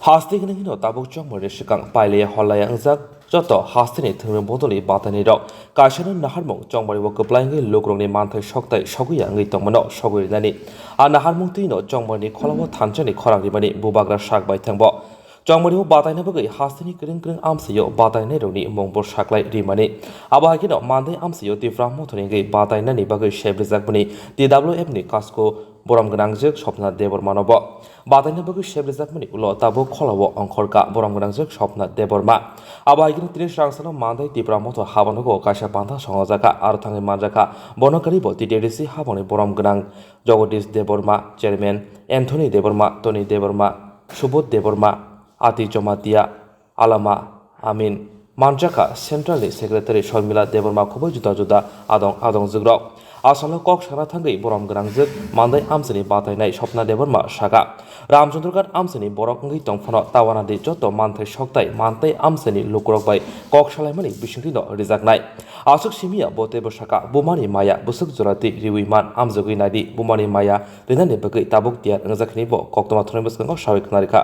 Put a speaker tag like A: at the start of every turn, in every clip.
A: Hasti kini hino tabuk chong mo rishikang paile holaya ngzak joto hasti ni thungme bodoli batani rok kaisana naharmong chong mari wo keplangi lukrong ni manthai soktai soguya ngi tongmano soguri nani a naharmong tino chong mari kholawo thanchani khorang rimani bubagra sak bai thangbo chong mari wo bataina bagai hasti ni kring kring amsiyo bataina roni mongbor saklai rimani aba kino mandai amsiyo tifram mothoni ngi bataina ni bagai shebrizak bani DWF ni kasko boram grangjek sopna debor manobo bataina bagai shebrizak mani ulo tabo kholawo angkhorka boram grangjek sopna deborma aba igin tini sangsana mandai tifram moto habanogo kaisa bantha songajaka ar thangi manjaka bonokari bo TDC haboni boram grang jogodish deborma chairman Anthony deborma Tony deborma Subodh deborma Ati Jomatia Alama Amin Manjaka Central Secretary Sharmila Deborma Khobo juda juda adong zugrok asalo kok sana thangai boram grangjek mandai amsini batainai sopna deborma saka Ramchandrgat amsini borok ngi tongphano tawana de joto manthai soktai mantai amsini lukrok bai kok salaimani bisingtino rijaknai asuk simia botebo saka bumani maya busuk jorati riwiman amjogui nadi bumani maya rinani bagai tabuk tiar ngjakni bo koktoma thonai baskango sawik narika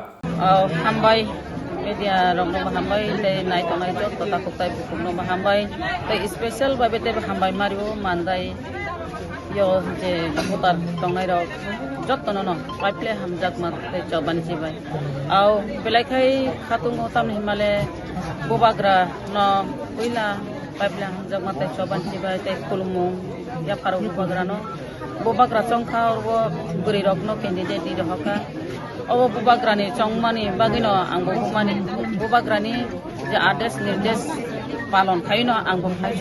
B: hambai media rong hambai le nai to nai jot ta koktai bukum no hambai te special ba bete hambai mario mandai yo je botar tong nai ro jot to no pipe le hamjak mat te choban ji bai au belai khai khatung tam himale bobagra no uila pipe le hamjak mat te choban ji bai te kulmu ya paro bobagra no bobagra chongkha orbo guri rok no candidate di rohka obo bubagrani chongmani bagino angbo bumani bubagrani je ades nirdesh palon khaino angbo khai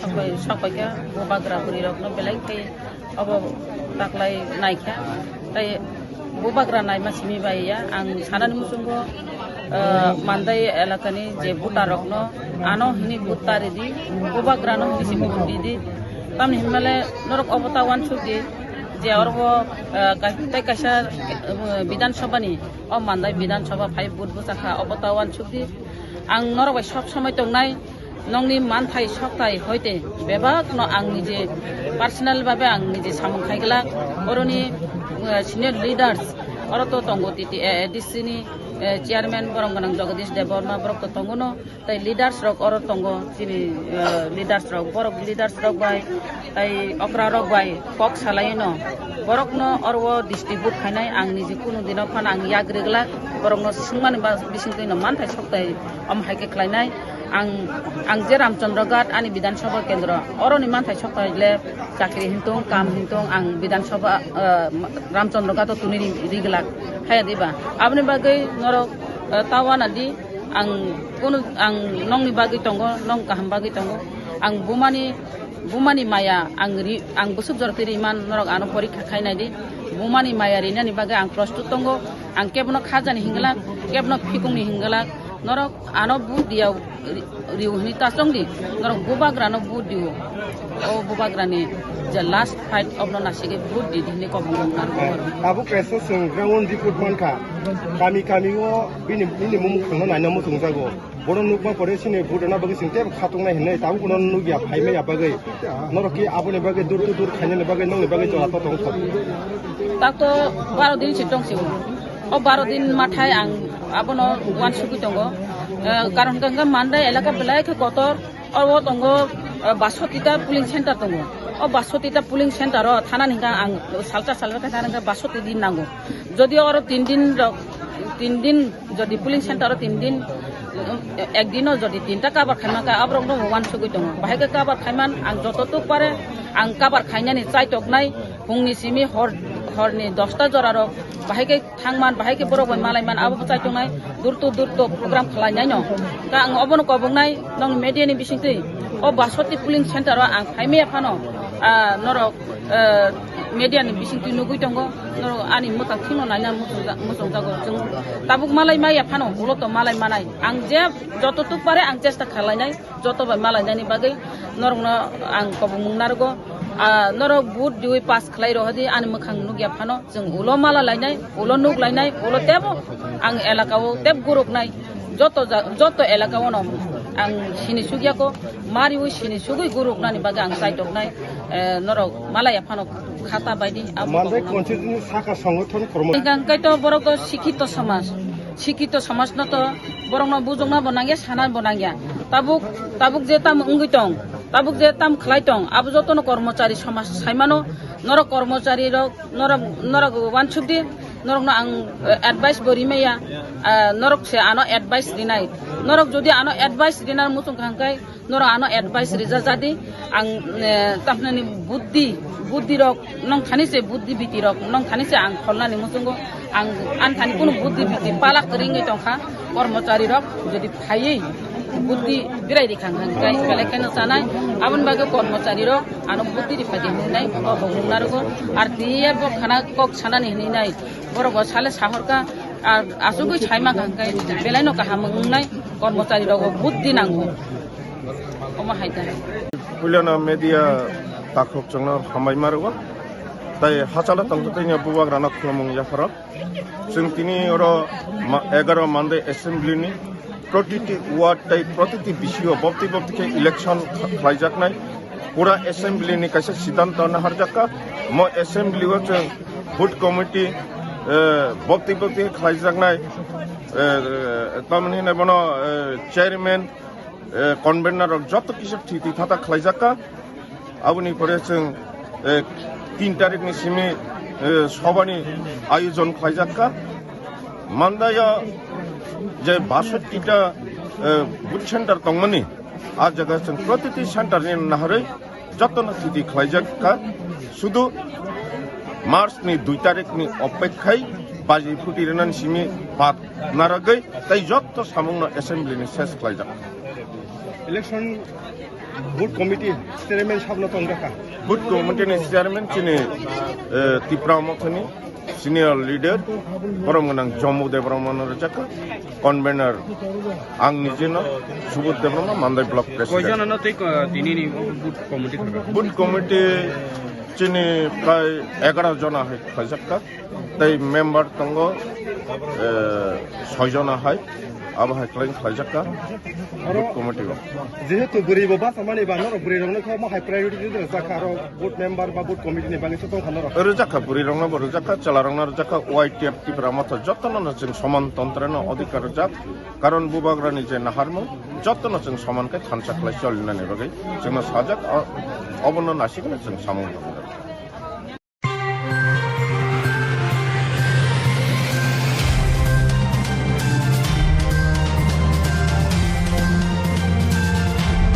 B: sakai ka bubagra buri rokno belai kai obo taklai naikha tai bubagra nai masimi baiya ang sanani musungo mandai elakani je buta rokno ano hini butari di bubagrano hini simundi di tam himale norok obota wan chuki যে অরব কাই কাশার বিধানসভানি ও মান্দাই বিধানসভা 5 বুট বসাখা অবতাওয়ান ছুটি আং নরবাই সব সময় তংনাই নংনি মানথাই সপ্তাহে হইতে বেবাক ন আং নিজে পার্সোনাল ভাবে আং নিজে সামন খাইগলা অরনি সিনিয়র লিডার্স অরতো তঙ্গ টিটি এডিসিনি চেয়ারম্যান বরং গনাং জগদীশ দেববর্মা বরক তঙ্গনো তাই লিডার্স রক অর তঙ্গ যিনি leaders rock Borok leaders rock by তাই অকরা রক বাই কক সালাইনো বরকনো অরব ডিস্ট্রিবিউট খাইনাই আং নিজে কোনো দিন ফান আং ইয়াগ্রেগলা বরকনো সিংমানি বা বিসিংকইনো মানথাই সপ্তাহে হাইকে খাইনাই আং যে রামচন্দ্রঘাট আনি বিধানসভা কেন্দ্র অরনি মানথাই সপ্তাহে চাকরি হিন্তং কাম হিন্তং আং বিধানসভা রামচন্দ্রঘাট তুনি রিগলা খাইয়া দিবা আপনি বাগৈ নরক তাওয়ানা দি আং কোনো আং নংনি বাগৈ তঙ্গ নং কাহাম বাগৈ তঙ্গ আং বুমানি মায়া আং বুসুক জরতিরি মান নরক আনো পরীক্ষা খাইনাই দি বুমানি মায়া রিনানি বাগৈ আং প্রস্তুত তঙ্গ আং কেবনো খাজানি হিংগলা কেবনো ফিকুংনি হিংগলা নরক আনো বুট দিয়াও রিউহনি তাসংদি নরক বুবাগ্রানো বুট দিও ও বুবাগ্রানি the last fight of no nasige buat di dini ko bungong na
C: abu preso sung ground di put man ka kami wo bini mum khno na namu sung jago boron nukma pore sine buat na bagi singte khatung na hinai tabu kono nugya phaime ya bagai noroki abune bagai dur khane bagai nong bagai jora to tong thok
B: tak to 12 din sitong si o 12 din mathai ang abono wan suku tongo karon ganga mandai elaka belai ke kotor o tongo 62 polling centre দङ ও 62 polling centre থানা নিগা আং সালটা থানা নিগা 62 দিন নাঙ্গো যদি আর 3 দিন যদি পুলিং সেন্টার 3 দিন একদিনও যদি 3টা কাবার খাইমাকা আব্রং দङ ওয়ান সুগৈ দङ বাহাইকে কাবার খাইমান আং যতটুক পারে আং কাবার খাইনানি চাইটক নাই ফুংনি সিমি হরনি 10টা জরার বাহাইকে থাংমান বাহাইকে বড় মালাইমান আবো চাইটক নাই দূরতো প্রোগ্রাম খালাইনাই ন কা আং অবন কবংনাই নং মিডিয়ানি বিসিংতै o basoti puling center ang phaime phano norok media ni bising tu nugui tongo norok ani mota thino naina musong jago jeng tabuk malai mai phano hulo to malai manai ang je jototuk pare ang chesta khalainai joto ba malai nani bagai norok no ang kobung nargo norok bud diui pass khlai ro hadi ani mukhang nugya phano jeng ulo mala lainai ulo nuk lainai ulo tebo ang elakao teb guruk nai joto elakao no ang sinisugya ko mari wi sinisugui guruk nani baga ang saitok nai norok malaya phano khata baidi
C: mandai konstitusi saka সংগঠন কর্ম
B: gang kaito borok শিক্ষিত সমাজ শিক্ষিত সমাজ নত বরং বুজংনা বনাঙ্গিয়া সানা বনাঙ্গিয়া তাবুক যে তাম উঙ্গিতং তাবুক যে তাম খালাইতং আবু যতন কর্মচারী সমাজ সাইমানো নরক কর্মচারী নরক ওয়ানসুদি নরক আং এডভাইস বরিমেয়া নরক সে আনো এডভাইস দিনাই নরক যদি আনো এডভাইস দিনার মুতুং খাঙ্কাই নরক আনো এডভাইস রিজা জাদি আং তাপনানি বুদ্ধি রক নং খানিছে বুদ্ধি বিতি রক নং খানিছে আং খলনানি মুতুঙ্গো আং খানি কোনো বুদ্ধি বিতি পালাক রিঙ্গি টংখা কর্মচারী রক যদি ফাইয়েই বুদ্ধি বিরাই রেখাঙ্গাই বেলেখানে জানাই আবন বাগে কর্মচারী রক আনো বুদ্ধি রিফাদি হইনাই হংনারগো আর দিয়ে খানা কক সানানি হইনাই বড় সালে সাহরকা আর আসুগই ছাইমা গাঙ্গাই বেলাইনো কাহামংনাই কর্মচারী রক বুদ্ধি নাঙ্গো অমা হাইতা
D: Puliana media takhok changna hamai maruwa tai hachala tangtainya buwag rana khlamung yafara sing tini oro 11 mande assembly ni protiti ward tai protiti bishiyo bopti ke election khlaijak nai pura assembly ni kaisa siddhanta na harjaka mo assembly wa vote committee bopti khlaijak nai tamni na bono chairman convener যত কিছু থিতি থাতা খাইজাকা আবনি পরে जों 3 তারিখনি সিমি সবানি আয়োজন খাইজাকা মান্দায়া যে 62টা booth centre দংমনি আ জায়গা जों প্রতিটি সেন্টারনি নাহরে যতন থিতি খাইজাকা শুধু মার্চনি 2 তারিখনি অপেক্ষায় বাজি ফুটিরেনান সিমি বাত নারাগৈ তাই যত সামগ্র অ্যাসেম্বলিনি শেষ খাইজাকা
C: ইলেকশন বুথ কমিটি চেয়ারম্যান সামনে তংরাকা
D: বুথ কমিটিনি চেয়ারম্যান চিনি তিপ্রামথনি সিনিয়র লিডার বরমগনাং জম্মু দেবরমন রজাকা কনভেনার আং নিজেনো সুবোধ দেবরমন মান্দাই ব্লক প্রেসিডেন্ট
E: কয়জননো তৈ দিনিনি বুথ
D: কমিটি চিনি প্রায় 11 জন হয় খাইজাকা তাই মেম্বার তঙ্গ 6 জন হয় আবহাই ক্লাইন খাইজাকা বুথ কমিটি
C: যেহেতু বুড়ি বাবা সামানি বানর বুড়ি রংনে খাও মা হাই প্রায়োরিটি দিতে জাকা আর বুথ মেম্বার বা বুথ কমিটি নি বানি তো খানো
D: রজাকা বুড়ি রংনা রজাকা চালা রংনা রজাকা ওয়াইটিএফ টিপ্রামথ যতন जों সমান তন্ত্রেন অধিকার যাক কারণ বুবাগ্রানি যে নাহারমু যতন जों সমানকে থানসা খালাই চলিনানি বাগै जों সাজাক অবন্ন নাসিকনে जों সামং